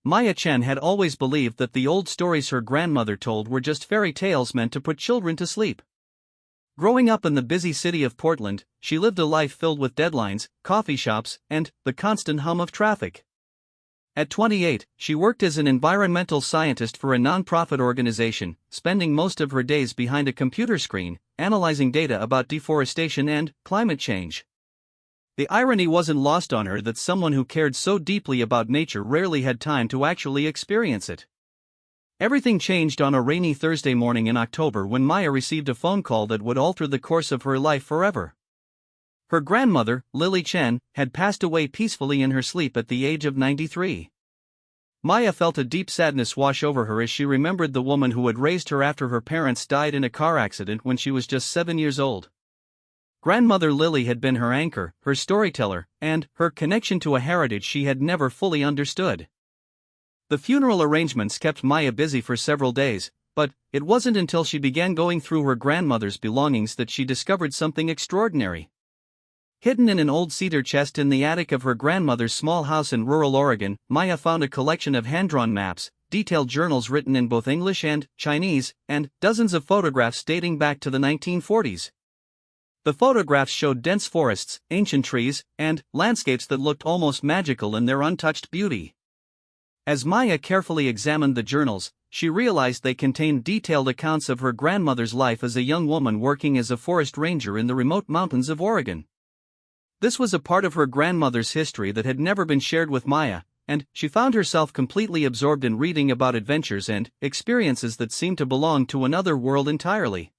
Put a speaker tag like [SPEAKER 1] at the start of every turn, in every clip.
[SPEAKER 1] Maya Chen had always believed that the old stories her grandmother told were just fairy tales meant to put children to sleep. Growing up in the busy city of Portland, she lived a life filled with deadlines, coffee shops, and the constant hum of traffic. At 28, she worked as an environmental scientist for a non-profit organization, spending most of her days behind a computer screen, analyzing data about deforestation and climate change. The irony wasn't lost on her that someone who cared so deeply about nature rarely had time to actually experience it. Everything changed on a rainy Thursday morning in October when Maya received a phone call that would alter the course of her life forever. Her grandmother, Lily Chen, had passed away peacefully in her sleep at the age of 93. Maya felt a deep sadness wash over her as she remembered the woman who had raised her after her parents died in a car accident when she was just 7 years old. Grandmother Lily had been her anchor, her storyteller, and her connection to a heritage she had never fully understood. The funeral arrangements kept Maya busy for several days, but it wasn't until she began going through her grandmother's belongings that she discovered something extraordinary. Hidden in an old cedar chest in the attic of her grandmother's small house in rural Oregon, Maya found a collection of hand-drawn maps, detailed journals written in both English and Chinese, and dozens of photographs dating back to the 1940s. The photographs showed dense forests, ancient trees, and landscapes that looked almost magical in their untouched beauty. As Maya carefully examined the journals, she realized they contained detailed accounts of her grandmother's life as a young woman working as a forest ranger in the remote mountains of Oregon. This was a part of her grandmother's history that had never been shared with Maya, and she found herself completely absorbed in reading about adventures and experiences that seemed to belong to another world entirely.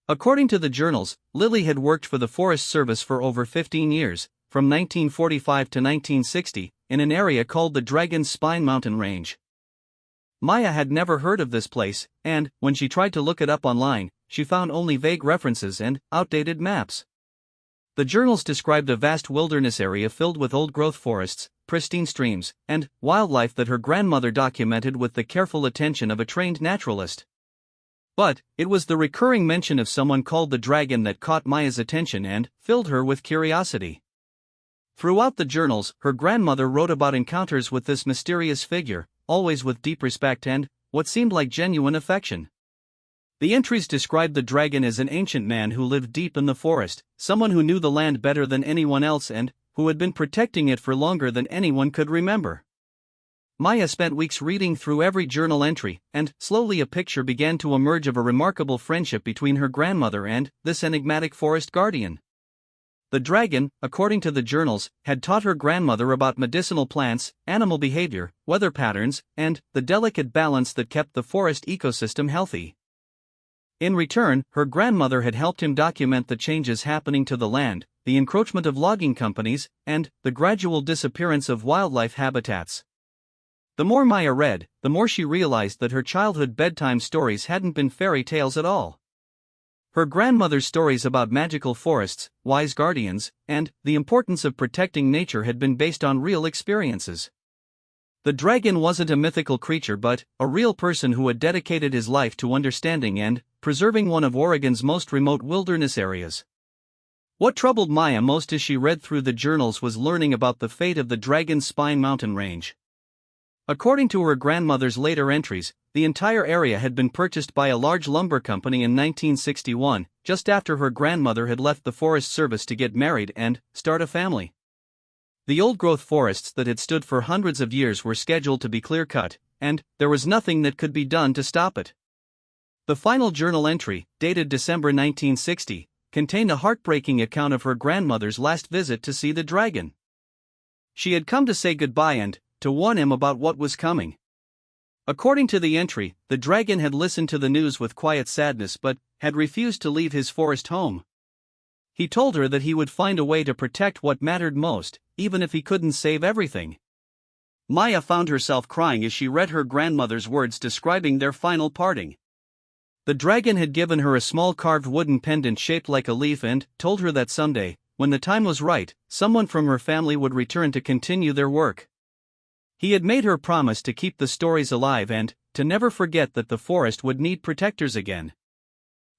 [SPEAKER 1] According to the journals, Lily had worked for the Forest Service for over 15 years, from 1945 to 1960, in an area called the Dragon's Spine mountain range. Maya had never heard of this place, and, when she tried to look it up online, she found only vague references and outdated maps. The journals described a vast wilderness area filled with old-growth forests, pristine streams, and wildlife that her grandmother documented with the careful attention of a trained naturalist. But it was the recurring mention of someone called the Dragon that caught Maya's attention and filled her with curiosity. Throughout the journals, her grandmother wrote about encounters with this mysterious figure, always with deep respect and what seemed like genuine affection. The entries described the dragon as an ancient man who lived deep in the forest, someone who knew the land better than anyone else and who had been protecting it for longer than anyone could remember. Maya spent weeks reading through every journal entry, and slowly a picture began to emerge of a remarkable friendship between her grandmother and this enigmatic forest guardian. The dragon, according to the journals, had taught her grandmother about medicinal plants, animal behavior, weather patterns, and the delicate balance that kept the forest ecosystem healthy. In return, her grandmother had helped him document the changes happening to the land, the encroachment of logging companies, and the gradual disappearance of wildlife habitats. The more Maya read, the more she realized that her childhood bedtime stories hadn't been fairy tales at all. Her grandmother's stories about magical forests, wise guardians, and the importance of protecting nature had been based on real experiences. The dragon wasn't a mythical creature but a real person who had dedicated his life to understanding and preserving one of Oregon's most remote wilderness areas. What troubled Maya most as she read through the journals was learning about the fate of the Dragon's Spine mountain range. According to her grandmother's later entries, the entire area had been purchased by a large lumber company in 1961, just after her grandmother had left the Forest Service to get married and start a family. The old-growth forests that had stood for hundreds of years were scheduled to be clear-cut, and there was nothing that could be done to stop it. The final journal entry, dated December 1960, contained a heartbreaking account of her grandmother's last visit to see the dragon. She had come to say goodbye and to warn him about what was coming. According to the entry, the dragon had listened to the news with quiet sadness but had refused to leave his forest home. He told her that he would find a way to protect what mattered most, even if he couldn't save everything. Maya found herself crying as she read her grandmother's words describing their final parting. The dragon had given her a small carved wooden pendant shaped like a leaf and told her that someday, when the time was right, someone from her family would return to continue their work. He had made her promise to keep the stories alive and to never forget that the forest would need protectors again.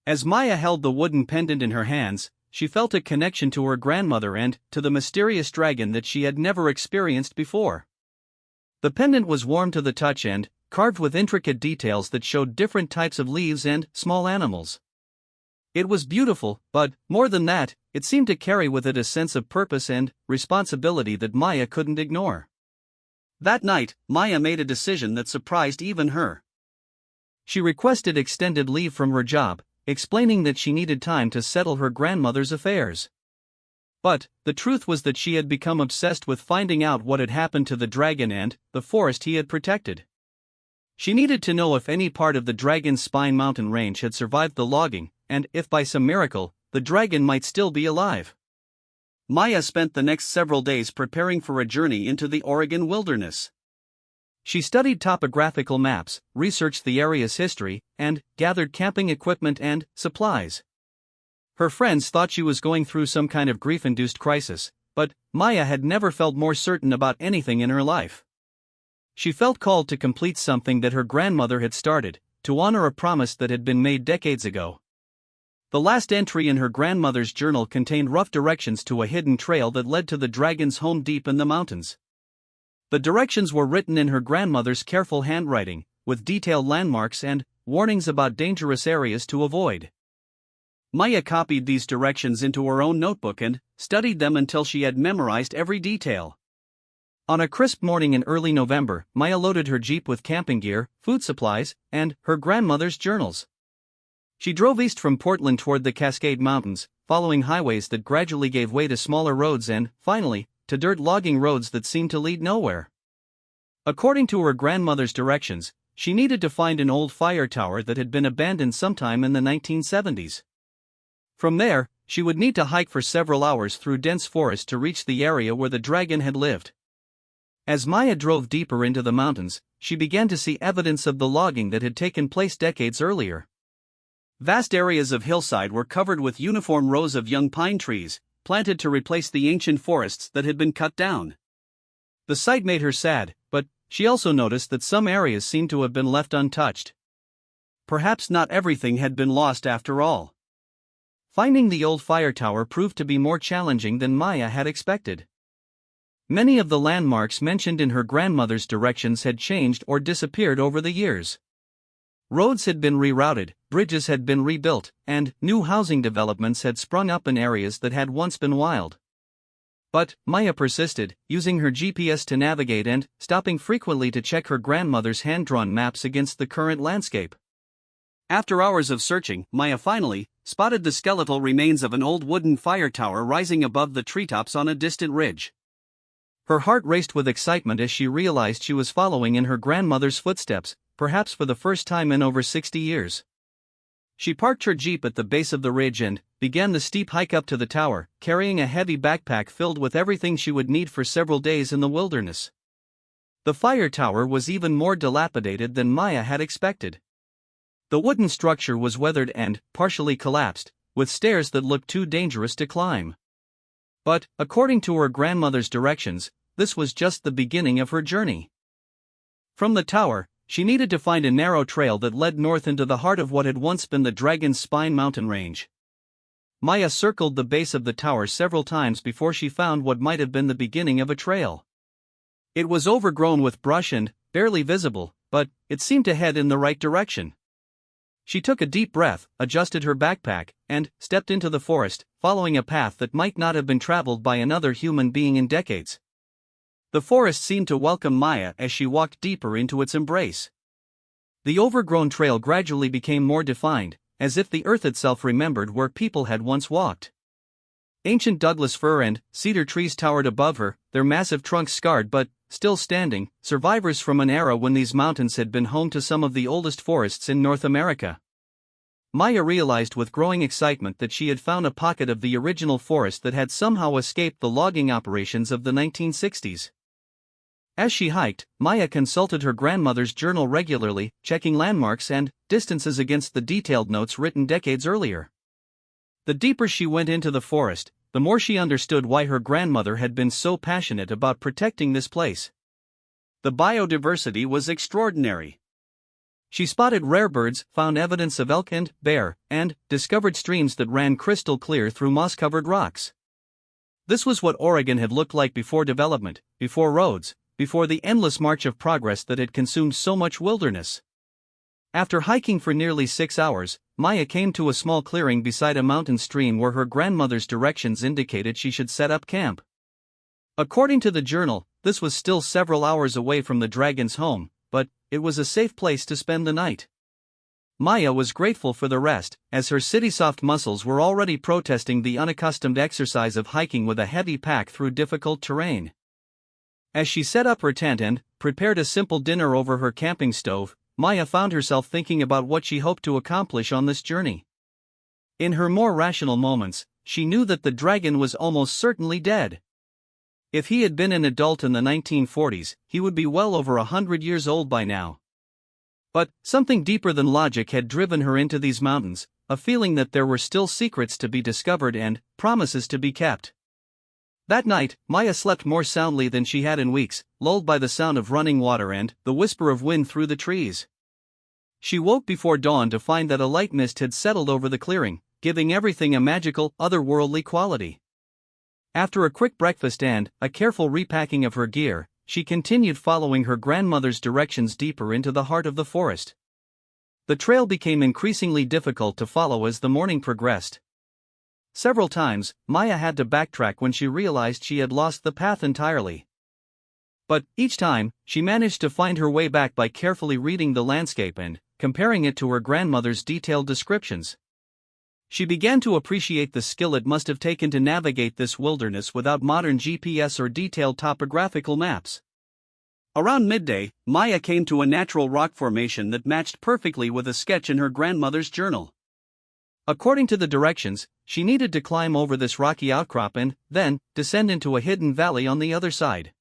[SPEAKER 1] As Maya held the wooden pendant in her hands, she felt a connection to her grandmother and to the mysterious dragon that she had never experienced before. The pendant was warm to the touch and carved with intricate details that showed different types of leaves and small animals. It was beautiful, but, more than that, it seemed to carry with it a sense of purpose and responsibility that Maya couldn't ignore. That night, Maya made a decision that surprised even her. She requested extended leave from her job, explaining that she needed time to settle her grandmother's affairs. But, the truth was that she had become obsessed with finding out what had happened to the dragon and the forest he had protected. She needed to know if any part of the Dragon's Spine mountain range had survived the logging, and if by some miracle, the dragon might still be alive. Maya spent the next several days preparing for a journey into the Oregon wilderness. She studied topographical maps, researched the area's history, and gathered camping equipment and supplies. Her friends thought she was going through some kind of grief-induced crisis, but Maya had never felt more certain about anything in her life. She felt called to complete something that her grandmother had started, to honor a promise that had been made decades ago. The last entry in her grandmother's journal contained rough directions to a hidden trail that led to the dragon's home deep in the mountains. The directions were written in her grandmother's careful handwriting, with detailed landmarks and warnings about dangerous areas to avoid. Maya copied these directions into her own notebook and studied them until she had memorized every detail. On a crisp morning in early November, Maya loaded her jeep with camping gear, food supplies, and her grandmother's journals. She drove east from Portland toward the Cascade Mountains, following highways that gradually gave way to smaller roads and, finally, to dirt logging roads that seemed to lead nowhere. According to her grandmother's directions, she needed to find an old fire tower that had been abandoned sometime in the 1970s. From there, she would need to hike for several hours through dense forest to reach the area where the dragon had lived. As Maya drove deeper into the mountains, she began to see evidence of the logging that had taken place decades earlier. Vast areas of hillside were covered with uniform rows of young pine trees, planted to replace the ancient forests that had been cut down. The sight made her sad, but she also noticed that some areas seemed to have been left untouched. Perhaps not everything had been lost after all. Finding the old fire tower proved to be more challenging than Maya had expected. Many of the landmarks mentioned in her grandmother's directions had changed or disappeared over the years. Roads had been rerouted, bridges had been rebuilt, and new housing developments had sprung up in areas that had once been wild. But Maya persisted, using her GPS to navigate and stopping frequently to check her grandmother's hand-drawn maps against the current landscape. After hours of searching, Maya finally spotted the skeletal remains of an old wooden fire tower rising above the treetops on a distant ridge. Her heart raced with excitement as she realized she was following in her grandmother's footsteps, perhaps for the first time in over 60 years. She parked her jeep at the base of the ridge and began the steep hike up to the tower, carrying a heavy backpack filled with everything she would need for several days in the wilderness. The fire tower was even more dilapidated than Maya had expected. The wooden structure was weathered and partially collapsed, with stairs that looked too dangerous to climb. But, according to her grandmother's directions, this was just the beginning of her journey. From the tower, she needed to find a narrow trail that led north into the heart of what had once been the Dragon's Spine mountain range. Maya circled the base of the tower several times before she found what might have been the beginning of a trail. It was overgrown with brush and barely visible, but it seemed to head in the right direction. She took a deep breath, adjusted her backpack, and stepped into the forest, following a path that might not have been traveled by another human being in decades. The forest seemed to welcome Maya as she walked deeper into its embrace. The overgrown trail gradually became more defined, as if the earth itself remembered where people had once walked. Ancient Douglas fir and cedar trees towered above her, their massive trunks scarred but still standing, survivors from an era when these mountains had been home to some of the oldest forests in North America. Maya realized with growing excitement that she had found a pocket of the original forest that had somehow escaped the logging operations of the 1960s. As she hiked, Maya consulted her grandmother's journal regularly, checking landmarks and distances against the detailed notes written decades earlier. The deeper she went into the forest, the more she understood why her grandmother had been so passionate about protecting this place. The biodiversity was extraordinary. She spotted rare birds, found evidence of elk and bear, and discovered streams that ran crystal clear through moss-covered rocks. This was what Oregon had looked like before development, before roads, before the endless march of progress that had consumed so much wilderness. After hiking for nearly 6 hours, Maya came to a small clearing beside a mountain stream where her grandmother's directions indicated she should set up camp. According to the journal, this was still several hours away from the dragon's home, but it was a safe place to spend the night. Maya was grateful for the rest, as her city-soft muscles were already protesting the unaccustomed exercise of hiking with a heavy pack through difficult terrain. As she set up her tent and prepared a simple dinner over her camping stove, Maya found herself thinking about what she hoped to accomplish on this journey. In her more rational moments, she knew that the dragon was almost certainly dead. If he had been an adult in the 1940s, he would be well over 100 years old by now. But something deeper than logic had driven her into these mountains, a feeling that there were still secrets to be discovered and promises to be kept. That night, Maya slept more soundly than she had in weeks, lulled by the sound of running water and the whisper of wind through the trees. She woke before dawn to find that a light mist had settled over the clearing, giving everything a magical, otherworldly quality. After a quick breakfast and a careful repacking of her gear, she continued following her grandmother's directions deeper into the heart of the forest. The trail became increasingly difficult to follow as the morning progressed. Several times, Maya had to backtrack when she realized she had lost the path entirely. But each time, she managed to find her way back by carefully reading the landscape and comparing it to her grandmother's detailed descriptions. She began to appreciate the skill it must have taken to navigate this wilderness without modern GPS or detailed topographical maps. Around midday, Maya came to a natural rock formation that matched perfectly with a sketch in her grandmother's journal. According to the directions, she needed to climb over this rocky outcrop and then descend into a hidden valley on the other side.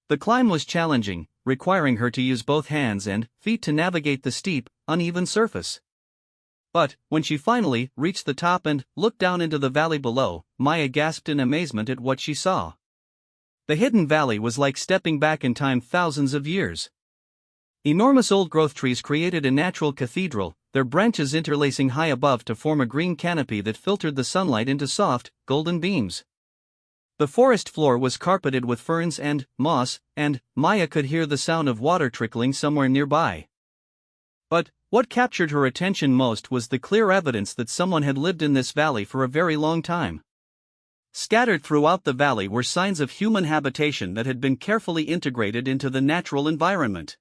[SPEAKER 1] The climb was challenging, requiring her to use both hands and feet to navigate the steep, uneven surface. But when she finally reached the top and looked down into the valley below, Maya gasped in amazement at what she saw. The hidden valley was like stepping back in time thousands of years. Enormous old-growth trees created a natural cathedral, their branches interlacing high above to form a green canopy that filtered the sunlight into soft, golden beams. The forest floor was carpeted with ferns and moss, and Maya could hear the sound of water trickling somewhere nearby. But what captured her attention most was the clear evidence that someone had lived in this valley for a very long time. Scattered throughout the valley were signs of human habitation that had been carefully integrated into the natural environment.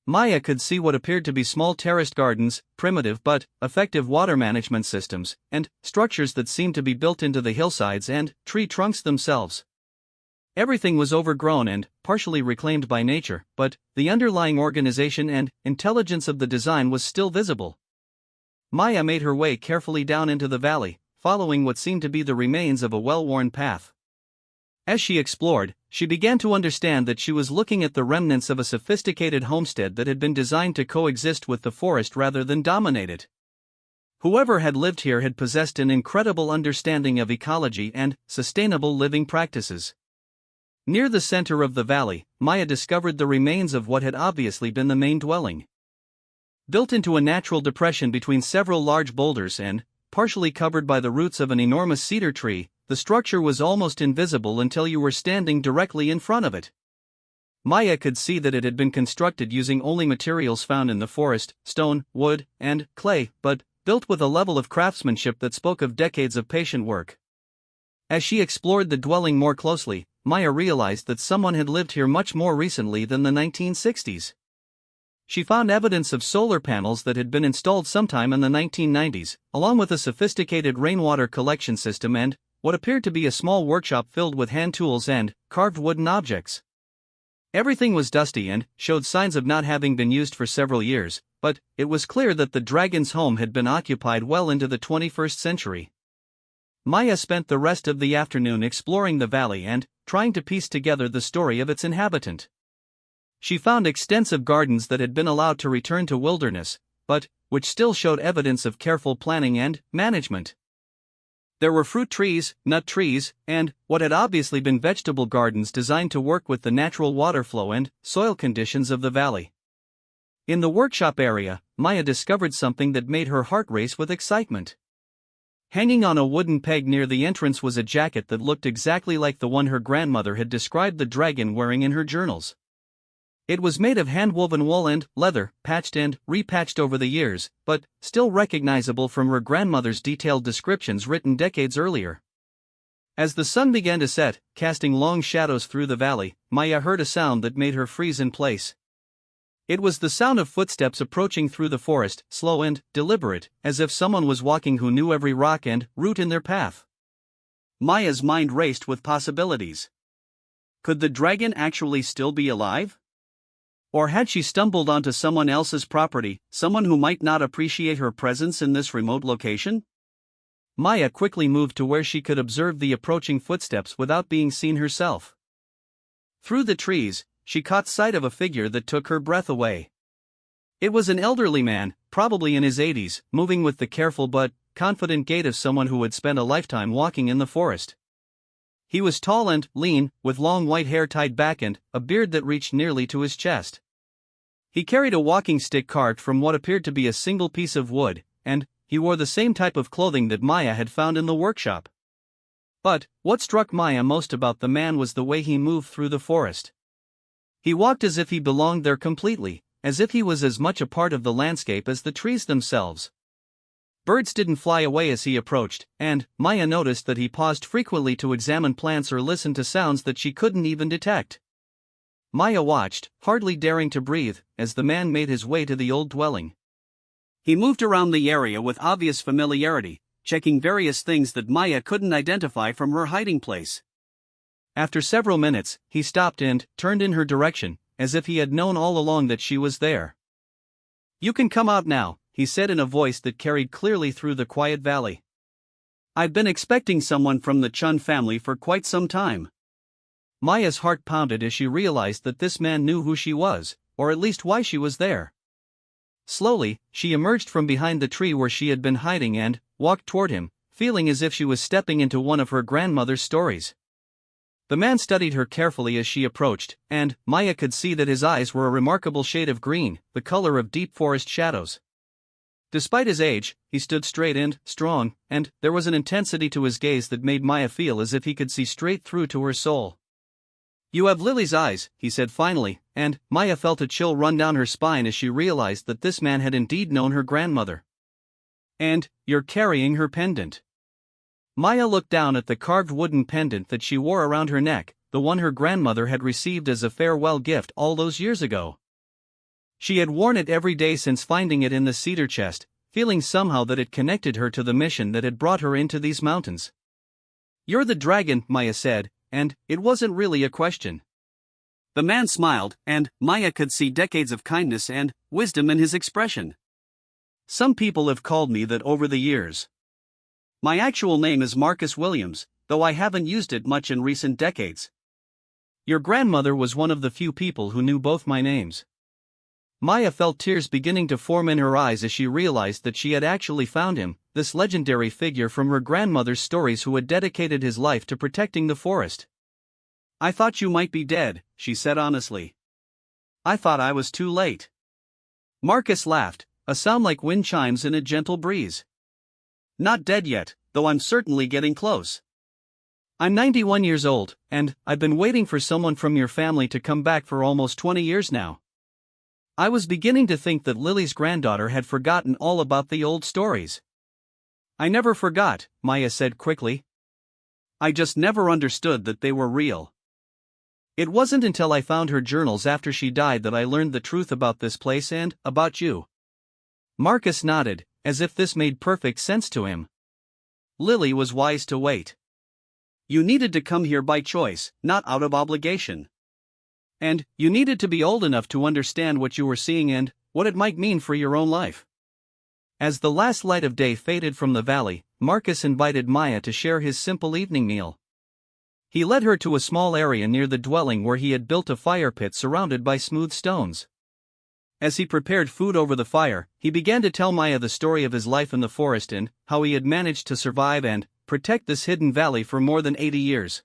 [SPEAKER 1] Maya could see what appeared to be small terraced gardens, primitive but effective water management systems, and structures that seemed to be built into the hillsides and tree trunks themselves. Everything was overgrown and partially reclaimed by nature, but the underlying organization and intelligence of the design was still visible. Maya made her way carefully down into the valley, following what seemed to be the remains of a well-worn path. As she explored, she began to understand that she was looking at the remnants of a sophisticated homestead that had been designed to coexist with the forest rather than dominate it. Whoever had lived here had possessed an incredible understanding of ecology and sustainable living practices. Near the center of the valley, Maya discovered the remains of what had obviously been the main dwelling. Built into a natural depression between several large boulders and partially covered by the roots of an enormous cedar tree, the structure was almost invisible until you were standing directly in front of it. Maya could see that it had been constructed using only materials found in the forest, stone, wood, and clay, but built with a level of craftsmanship that spoke of decades of patient work. As she explored the dwelling more closely, Maya realized that someone had lived here much more recently than the 1960s. She found evidence of solar panels that had been installed sometime in the 1990s, along with a sophisticated rainwater collection system and what appeared to be a small workshop filled with hand tools and carved wooden objects. Everything was dusty and showed signs of not having been used for several years, but it was clear that the dragon's home had been occupied well into the 21st century. Maya spent the rest of the afternoon exploring the valley and trying to piece together the story of its inhabitant. She found extensive gardens that had been allowed to return to wilderness, but which still showed evidence of careful planning and management. There were fruit trees, nut trees, and what had obviously been vegetable gardens designed to work with the natural water flow and soil conditions of the valley. In the workshop area, Maya discovered something that made her heart race with excitement. Hanging on a wooden peg near the entrance was a jacket that looked exactly like the one her grandmother had described the dragon wearing in her journals. It was made of hand-woven wool and leather, patched and repatched over the years, but still recognizable from her grandmother's detailed descriptions written decades earlier. As the sun began to set, casting long shadows through the valley, Maya heard a sound that made her freeze in place. It was the sound of footsteps approaching through the forest, slow and deliberate, as if someone was walking who knew every rock and root in their path. Maya's mind raced with possibilities. Could the dragon actually still be alive? Or had she stumbled onto someone else's property, someone who might not appreciate her presence in this remote location? Maya quickly moved to where she could observe the approaching footsteps without being seen herself. Through the trees, she caught sight of a figure that took her breath away. It was an elderly man, probably in his 80s, moving with the careful but confident gait of someone who had spent a lifetime walking in the forest. He was tall and lean, with long white hair tied back and a beard that reached nearly to his chest. He carried a walking stick carved from what appeared to be a single piece of wood, and he wore the same type of clothing that Maya had found in the workshop. But what struck Maya most about the man was the way he moved through the forest. He walked as if he belonged there completely, as if he was as much a part of the landscape as the trees themselves. Birds didn't fly away as he approached, and Maya noticed that he paused frequently to examine plants or listen to sounds that she couldn't even detect. Maya watched, hardly daring to breathe, as the man made his way to the old dwelling. He moved around the area with obvious familiarity, checking various things that Maya couldn't identify from her hiding place. After several minutes, he stopped and turned in her direction, as if he had known all along that she was there. "You can come out now," he said in a voice that carried clearly through the quiet valley. "I've been expecting someone from the Chun family for quite some time." Maya's heart pounded as she realized that this man knew who she was, or at least why she was there. Slowly, she emerged from behind the tree where she had been hiding and walked toward him, feeling as if she was stepping into one of her grandmother's stories. The man studied her carefully as she approached, and Maya could see that his eyes were a remarkable shade of green, the color of deep forest shadows. Despite his age, he stood straight and strong, and there was an intensity to his gaze that made Maya feel as if he could see straight through to her soul. "You have Lily's eyes," he said finally, and Maya felt a chill run down her spine as she realized that this man had indeed known her grandmother. "And you're carrying her pendant." Maya looked down at the carved wooden pendant that she wore around her neck, the one her grandmother had received as a farewell gift all those years ago. She had worn it every day since finding it in the cedar chest, feeling somehow that it connected her to the mission that had brought her into these mountains. "You're the dragon," Maya said, and it wasn't really a question. The man smiled, and Maya could see decades of kindness and wisdom in his expression. "Some people have called me that over the years. My actual name is Marcus Williams, though I haven't used it much in recent decades. Your grandmother was one of the few people who knew both my names." Maya felt tears beginning to form in her eyes as she realized that she had actually found him, this legendary figure from her grandmother's stories who had dedicated his life to protecting the forest. "I thought you might be dead," she said honestly. "I thought I was too late." Marcus laughed, a sound like wind chimes in a gentle breeze. "Not dead yet, though I'm certainly getting close. I'm 91 years old, and I've been waiting for someone from your family to come back for almost 20 years now." I was beginning to think that Lily's granddaughter had forgotten all about the old stories. "I never forgot," Maya said quickly. "I just never understood that they were real. It wasn't until I found her journals after she died that I learned the truth about this place and about you." Marcus nodded, as if this made perfect sense to him. Lily was wise to wait. You needed to come here by choice, not out of obligation. And you needed to be old enough to understand what you were seeing and what it might mean for your own life. As the last light of day faded from the valley, Marcus invited Maya to share his simple evening meal. He led her to a small area near the dwelling where he had built a fire pit surrounded by smooth stones. As he prepared food over the fire, he began to tell Maya the story of his life in the forest and how he had managed to survive and protect this hidden valley for more than 80 years.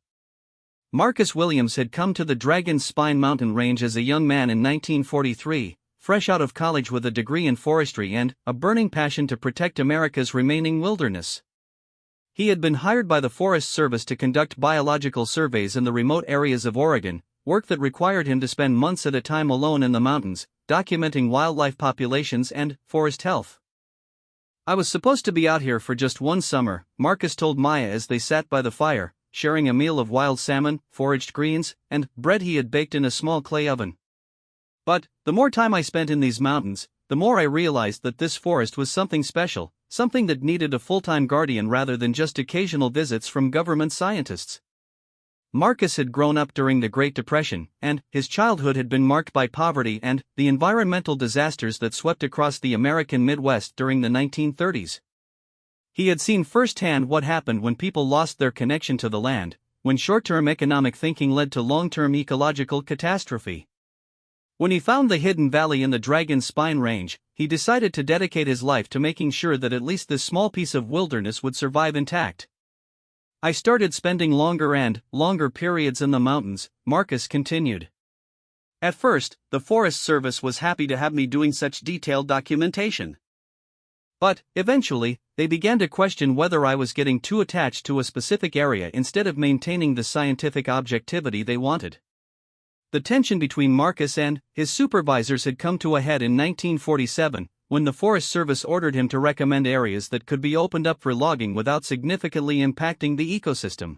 [SPEAKER 1] Marcus Williams had come to the Dragon's Spine mountain range as a young man in 1943, fresh out of college with a degree in forestry and a burning passion to protect America's remaining wilderness. He had been hired by the Forest Service to conduct biological surveys in the remote areas of Oregon, work that required him to spend months at a time alone in the mountains, documenting wildlife populations and forest health. "I was supposed to be out here for just one summer," Marcus told Maya as they sat by the fire, sharing a meal of wild salmon, foraged greens, and bread he had baked in a small clay oven. "But the more time I spent in these mountains, the more I realized that this forest was something special, something that needed a full-time guardian rather than just occasional visits from government scientists." Marcus had grown up during the Great Depression, and his childhood had been marked by poverty and the environmental disasters that swept across the American Midwest during the 1930s. He had seen firsthand what happened when people lost their connection to the land, when short-term economic thinking led to long-term ecological catastrophe. When he found the hidden valley in the Dragon's Spine Range, he decided to dedicate his life to making sure that at least this small piece of wilderness would survive intact. "I started spending longer periods in the mountains," Marcus continued. "At first, the Forest Service was happy to have me doing such detailed documentation. But, eventually, they began to question whether I was getting too attached to a specific area instead of maintaining the scientific objectivity they wanted." The tension between Marcus and his supervisors had come to a head in 1947, when the Forest Service ordered him to recommend areas that could be opened up for logging without significantly impacting the ecosystem.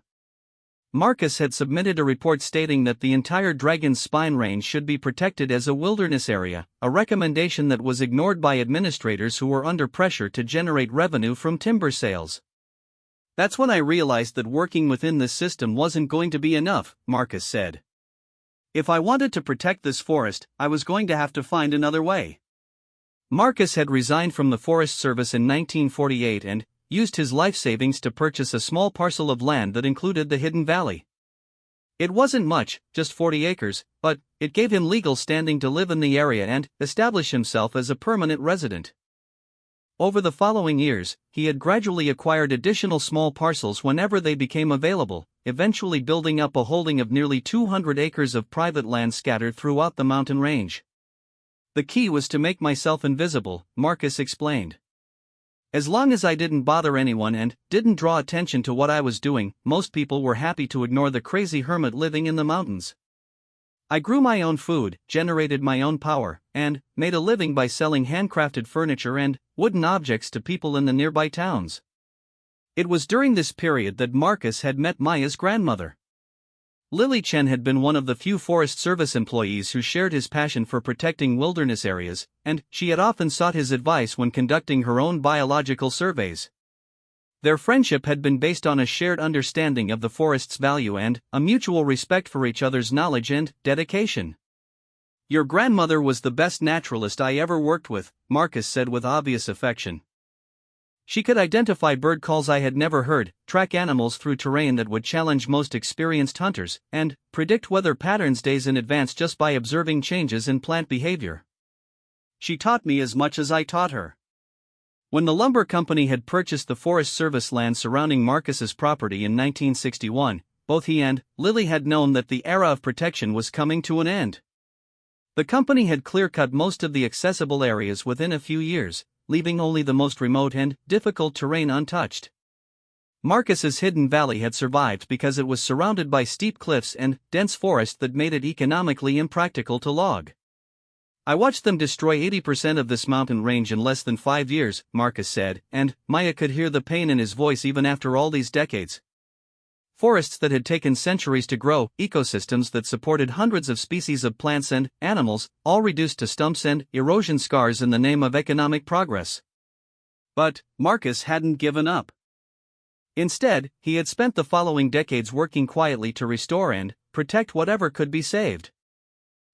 [SPEAKER 1] Marcus had submitted a report stating that the entire Dragon's Spine Range should be protected as a wilderness area, a recommendation that was ignored by administrators who were under pressure to generate revenue from timber sales. "That's when I realized that working within this system wasn't going to be enough," Marcus said. "If I wanted to protect this forest, I was going to have to find another way." Marcus had resigned from the Forest Service in 1948 and used his life savings to purchase a small parcel of land that included the Hidden Valley. It wasn't much, just 40 acres, but it gave him legal standing to live in the area and establish himself as a permanent resident. Over the following years, he had gradually acquired additional small parcels whenever they became available, eventually building up a holding of nearly 200 acres of private land scattered throughout the mountain range. "The key was to make myself invisible," Marcus explained. "As long as I didn't bother anyone and didn't draw attention to what I was doing, most people were happy to ignore the crazy hermit living in the mountains. I grew my own food, generated my own power, and made a living by selling handcrafted furniture and wooden objects to people in the nearby towns." It was during this period that Marcus had met Maya's grandmother. Lily Chen had been one of the few Forest Service employees who shared his passion for protecting wilderness areas, and she had often sought his advice when conducting her own biological surveys. Their friendship had been based on a shared understanding of the forest's value and a mutual respect for each other's knowledge and dedication. "Your grandmother was the best naturalist I ever worked with," Marcus said with obvious affection. "She could identify bird calls I had never heard, track animals through terrain that would challenge most experienced hunters, and predict weather patterns days in advance just by observing changes in plant behavior. She taught me as much as I taught her." When the lumber company had purchased the Forest Service land surrounding Marcus's property in 1961, both he and Lily had known that the era of protection was coming to an end. The company had clear-cut most of the accessible areas within a few years, leaving only the most remote and difficult terrain untouched. Marcus's Hidden Valley had survived because it was surrounded by steep cliffs and dense forest that made it economically impractical to log. "I watched them destroy 80% of this mountain range in less than 5 years, Marcus said, and Maya could hear the pain in his voice even after all these decades. Forests that had taken centuries to grow, ecosystems that supported hundreds of species of plants and animals, all reduced to stumps and erosion scars in the name of economic progress." But Marcus hadn't given up. Instead, he had spent the following decades working quietly to restore and protect whatever could be saved.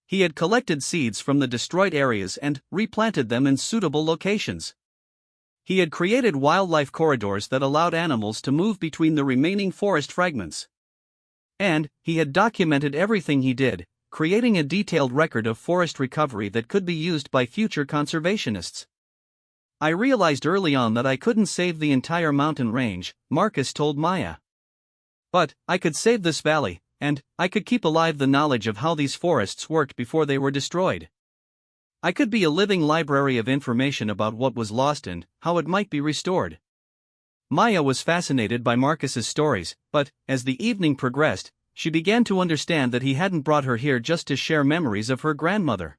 [SPEAKER 1] He had collected seeds from the destroyed areas and replanted them in suitable locations. He had created wildlife corridors that allowed animals to move between the remaining forest fragments. And he had documented everything he did, creating a detailed record of forest recovery that could be used by future conservationists. "I realized early on that I couldn't save the entire mountain range," Marcus told Maya. "But I could save this valley, and I could keep alive the knowledge of how these forests worked before they were destroyed. I could be a living library of information about what was lost and how it might be restored." Maya was fascinated by Marcus's stories, but, as the evening progressed, she began to understand that he hadn't brought her here just to share memories of her grandmother.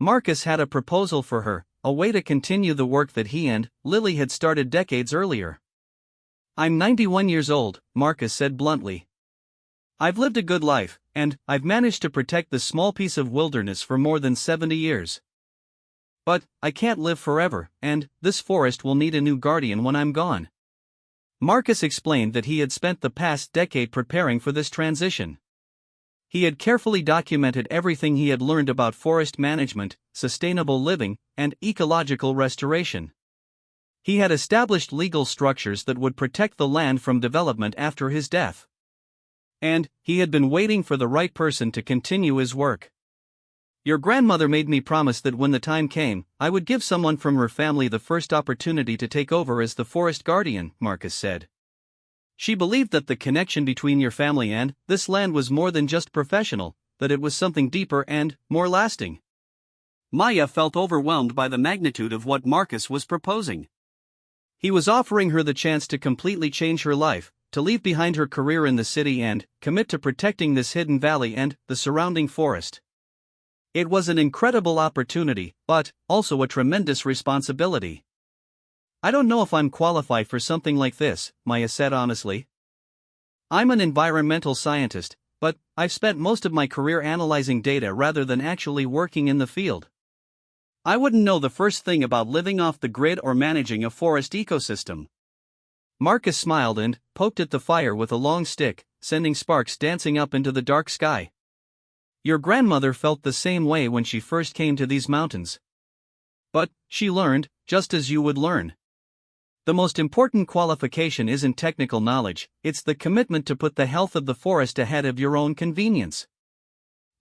[SPEAKER 1] Marcus had a proposal for her, a way to continue the work that he and Lily had started decades earlier. "I'm 91 years old," Marcus said bluntly. "I've lived a good life, and I've managed to protect this small piece of wilderness for more than 70 years. But I can't live forever, and this forest will need a new guardian when I'm gone." Marcus explained that he had spent the past decade preparing for this transition. He had carefully documented everything he had learned about forest management, sustainable living, and ecological restoration. He had established legal structures that would protect the land from development after his death. And he had been waiting for the right person to continue his work. "Your grandmother made me promise that when the time came, I would give someone from her family the first opportunity to take over as the forest guardian," Marcus said. "She believed that the connection between your family and this land was more than just professional, that it was something deeper and more lasting." Maya felt overwhelmed by the magnitude of what Marcus was proposing. He was offering her the chance to completely change her life, to leave behind her career in the city and commit to protecting this hidden valley and the surrounding forest. It was an incredible opportunity, but also a tremendous responsibility. "I don't know if I'm qualified for something like this," Maya said honestly. "I'm an environmental scientist, but I've spent most of my career analyzing data rather than actually working in the field. I wouldn't know the first thing about living off the grid or managing a forest ecosystem." Marcus smiled and poked at the fire with a long stick, sending sparks dancing up into the dark sky. "Your grandmother felt the same way when she first came to these mountains. But she learned, just as you would learn. The most important qualification isn't technical knowledge, it's the commitment to put the health of the forest ahead of your own convenience."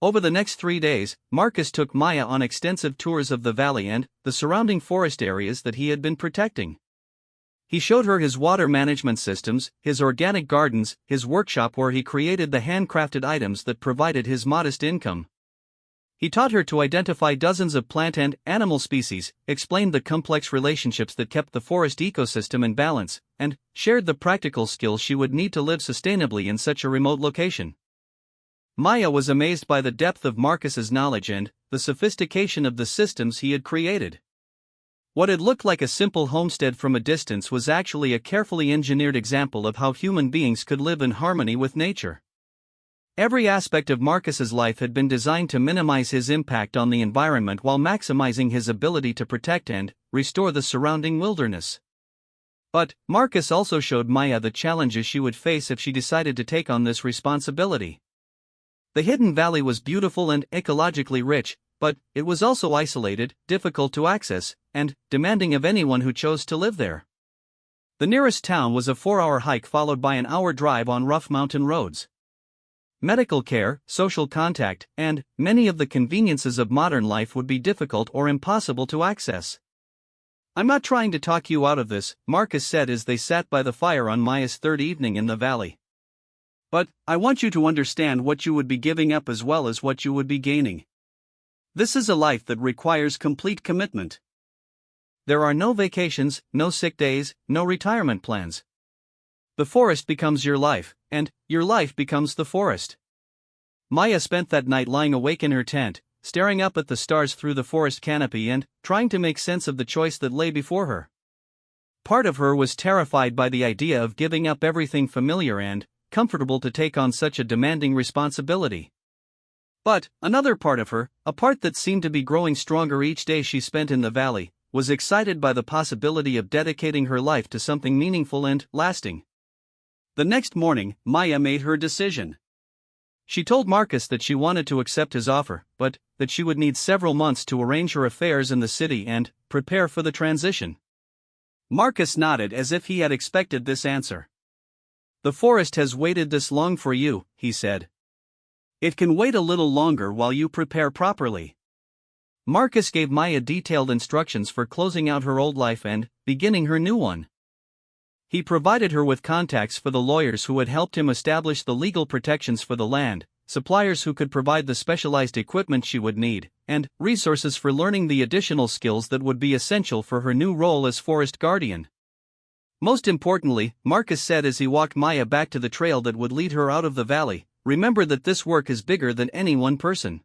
[SPEAKER 1] Over the next 3 days, Marcus took Maya on extensive tours of the valley and the surrounding forest areas that he had been protecting. He showed her his water management systems, his organic gardens, his workshop where he created the handcrafted items that provided his modest income. He taught her to identify dozens of plant and animal species, explained the complex relationships that kept the forest ecosystem in balance, and shared the practical skills she would need to live sustainably in such a remote location. Maya was amazed by the depth of Marcus's knowledge and the sophistication of the systems he had created. What had looked like a simple homestead from a distance was actually a carefully engineered example of how human beings could live in harmony with nature. Every aspect of Marcus's life had been designed to minimize his impact on the environment while maximizing his ability to protect and restore the surrounding wilderness. But Marcus also showed Maya the challenges she would face if she decided to take on this responsibility. The hidden valley was beautiful and ecologically rich, but it was also isolated, difficult to access, and demanding of anyone who chose to live there. The nearest town was a 4-hour hike followed by an hour drive on rough mountain roads. Medical care, social contact, and many of the conveniences of modern life would be difficult or impossible to access. "I'm not trying to talk you out of this," Marcus said as they sat by the fire on Maya's third evening in the valley. "But I want you to understand what you would be giving up as well as what you would be gaining. This is a life that requires complete commitment. There are no vacations, no sick days, no retirement plans. The forest becomes your life, and your life becomes the forest." Maya spent that night lying awake in her tent, staring up at the stars through the forest canopy and trying to make sense of the choice that lay before her. Part of her was terrified by the idea of giving up everything familiar and comfortable to take on such a demanding responsibility. But another part of her, a part that seemed to be growing stronger each day she spent in the valley, was excited by the possibility of dedicating her life to something meaningful and lasting. The next morning, Maya made her decision. She told Marcus that she wanted to accept his offer, but that she would need several months to arrange her affairs in the city and prepare for the transition. Marcus nodded as if he had expected this answer. "The forest has waited this long for you," he said. "It can wait a little longer while you prepare properly." Marcus gave Maya detailed instructions for closing out her old life and beginning her new one. He provided her with contacts for the lawyers who had helped him establish the legal protections for the land, suppliers who could provide the specialized equipment she would need, and resources for learning the additional skills that would be essential for her new role as forest guardian. Most importantly, Marcus said as he walked Maya back to the trail that would lead her out of the valley, remember that this work is bigger than any one person.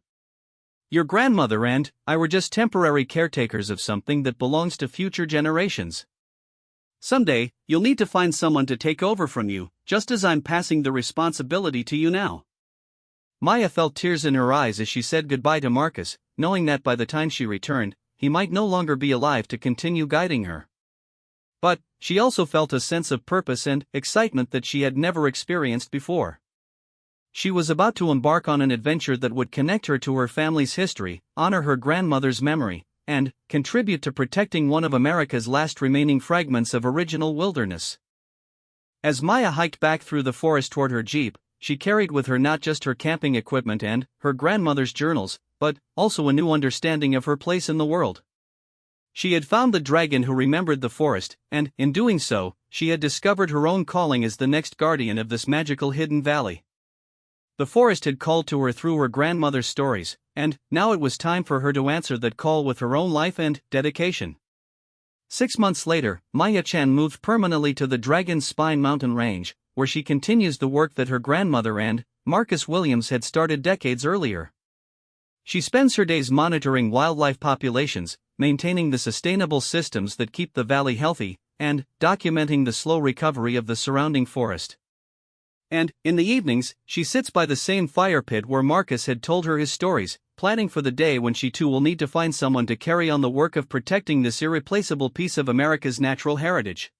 [SPEAKER 1] Your grandmother and I were just temporary caretakers of something that belongs to future generations. Someday, you'll need to find someone to take over from you, just as I'm passing the responsibility to you now. Maya felt tears in her eyes as she said goodbye to Marcus, knowing that by the time she returned, he might no longer be alive to continue guiding her. But she also felt a sense of purpose and excitement that she had never experienced before. She was about to embark on an adventure that would connect her to her family's history, honor her grandmother's memory, and contribute to protecting one of America's last remaining fragments of original wilderness. As Maya hiked back through the forest toward her jeep, she carried with her not just her camping equipment and her grandmother's journals, but also a new understanding of her place in the world. She had found the dragon who remembered the forest, and, in doing so, she had discovered her own calling as the next guardian of this magical hidden valley. The forest had called to her through her grandmother's stories, and now it was time for her to answer that call with her own life and dedication. 6 months later, Maya Chan moved permanently to the Dragon's Spine mountain range, where she continues the work that her grandmother and Marcus Williams had started decades earlier. She spends her days monitoring wildlife populations, maintaining the sustainable systems that keep the valley healthy, and documenting the slow recovery of the surrounding forest. And, in the evenings, she sits by the same fire pit where Marcus had told her his stories, planning for the day when she too will need to find someone to carry on the work of protecting this irreplaceable piece of America's natural heritage.